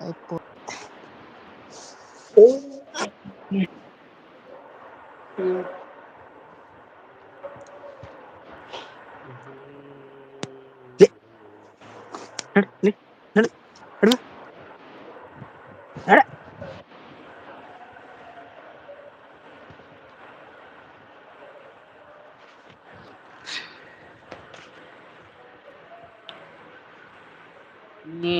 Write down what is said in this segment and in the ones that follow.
అయిపో లే నడు లే నడు నడు నడ నీ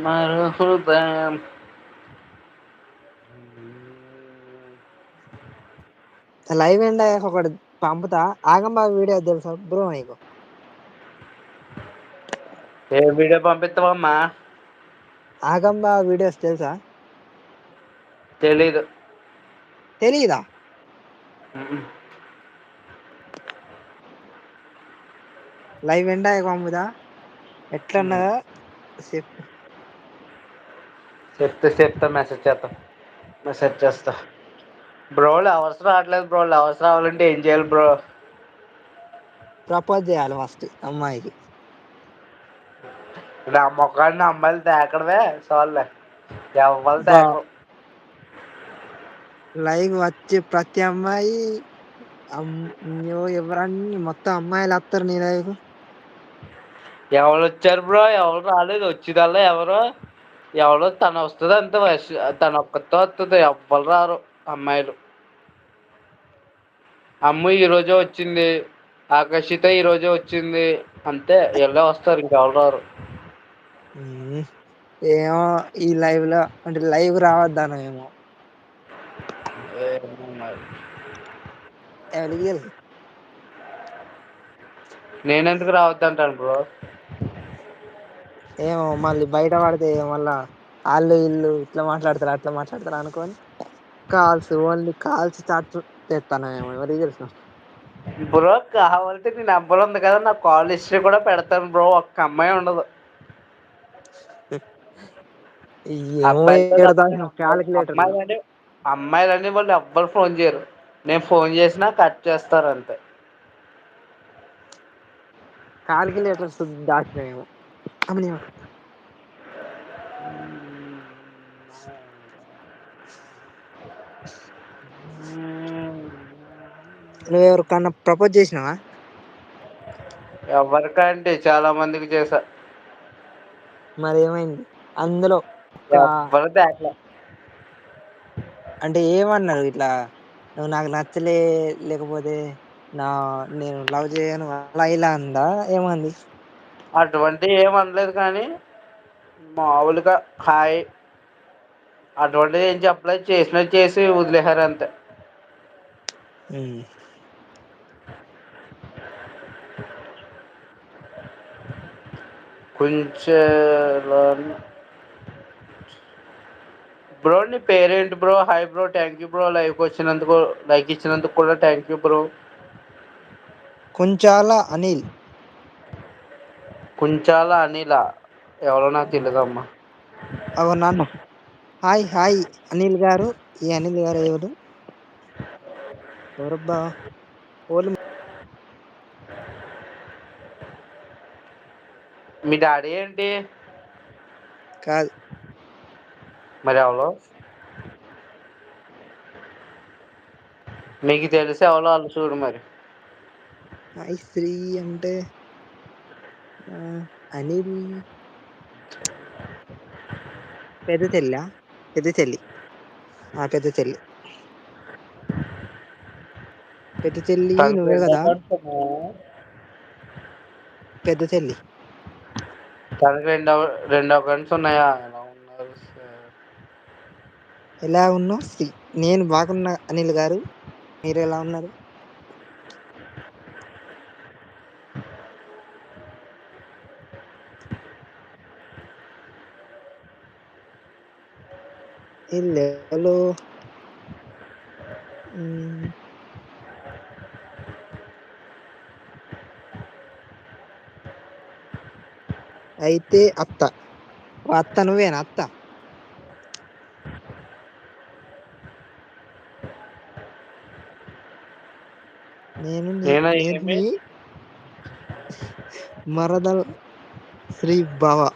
మరు హృదయం లైవ్ ఎండ్ అయ్యాక ఒకటి పంపుతా ఆగం బాగ్ వీడియో తెలుసా బ్రో నీకు ఏ వీడియో పంపిత్తవమ్మా ఆగంబా వీడియోస్ తెలుసా తెలీదు తెలీదా లైవ్ ఎండ్ అయ్యాక పంపుతా ఎట్లున్నదో చెప్పు చెప్తా మెసేజ్ చేత్తా మెసేజ్ చేస్తా బ్రో లవర్స్ రావట్లేదు బ్రో లవర్స్ రావాలంటే ఏం చెయ్యాలి బ్రో ప్రపోజ్ చేయాలి ఫస్ట్ అమ్మాయికి నా మొఖాన్ని అమ్మాయిలు తాకడమే సాల్లే ఎవ్వలు బా తాకరు లైవ్ వచ్చే ప్రతి అమ్మాయి ఎవరన్ని మొత్తం అమ్మాయిలు వత్తరు నీ లైవ్ కు ఎవరు వచ్చారు బ్రో ఎవరు రాలేదు వచ్చినోళ్ళే ఎవరు ఎవరో తను వస్తది అంతే తన ఒక్కతే వత్తది ఎవ్వలు రారు అమ్మాయిలు అమ్ము ఈ రోజే వచ్చింది ఆకర్షిత ఈ రోజే వచ్చింది అంతే ఈళ్ళే వస్తారు ఇంకెవరు రారు ఏమో ఈ లైవ్ లో అంటే లైవ్ రావద్దను ఏమో ఏమో మరి ఎవలికి తెలుసు నేనెందుకు రావద్దంటాను బ్రో ఏమో మళ్ళీ బయట పడితే మళ్ళా ఆళ్ళు ఇల్లు ఇట్లా మాట్లాడతారు అట్లా మాట్లాడతారు అనుకోని కాల్స్ ఓన్లీ కాల్స్ చాట్ చేత్తనేమో ఎవరికి తెలుసు బ్రో కావాలంటే నీ నెంబర్ ఉంది కదా నా కాల్ హిస్టరీ కూడా పెడతాను బ్రో ఒక్క అమ్మాయి ఉండదు ఏమో అబ్బాయిలతో ఏడ తప్ప నేను దాసినవ్ క్యాలిక్యులేటర్లో అమ్మాయిలని వాళ్ళు ఎవ్వరు ఫోన్ చేయరు నేను ఫోన్ చేసినా కట్ చేస్తారు అంతే కాలిక్యులేటర్స్ దాసినవేమో అమ్మనియమ్మ నువ్వు ఎవరికన్నా ప్రపోజ్ చేసినావా ఎవరికంటే చాలా మందికి చేసా మరి ఏమైంది అందులో ఒక ఎవ్వరు తేకలే అంటే ఏమన్నారు ఇట్లా నువ్వు నాకు నచ్చలే లేకపోతే నా నేను లవ్ చేయను అలా ఇలా అందా ఏమంది అటువంటి ఏమనలేదు కానీ మాములుగా హాయ్ అటువంటిది ఏం చెప్పలేదు చేసినది చేసి వదిలేసారు అంతే ఉమ్ కొంచెం బ్రో నీ పేరేంటి bro hi bro thank you bro like వచ్చినందుకు లైక్ ఇచ్చినందుకు కూడా థ్యాంక్ యూ బ్రో కుంచాల అనిల్ కుంచాల అనిలా ఎవరో నాకు తెలీదమ్మా అగో నాన్న హాయ్ హాయ్ అనిల్ గారు ఈ అనిల్ గారు ఎవరు ఎవరబ్బా ఓలు మీ డాడీ ఏంటి కాదు మరి ఎవలు మీకు తెలిసి ఎవలో వాళ్ళు చూడు మరి హాయ్ శ్రీ అంటే అనిల్ పెద్ద చెల్లా పెద్ద చెల్లి పెద్ద చెల్లి పెద్ద చెల్లి తనకి నువ్వే రెండో కదా కన్స్ ఉన్నాయా పెద్ద చెల్లి తనకి రెండో కన్స్ ఉన్నాయా ఎలా ఉన్నారు సార్ ఎలా ఉన్నావ్ శ్రీ నేను బాగున్నా అనిల్ గారు మీరు ఎలా ఉన్నారు హలో అయితే అత్త అత్త నువ్వేనా అత్త నేను నేను ఏమి మీ మరదల్ శ్రీ బావా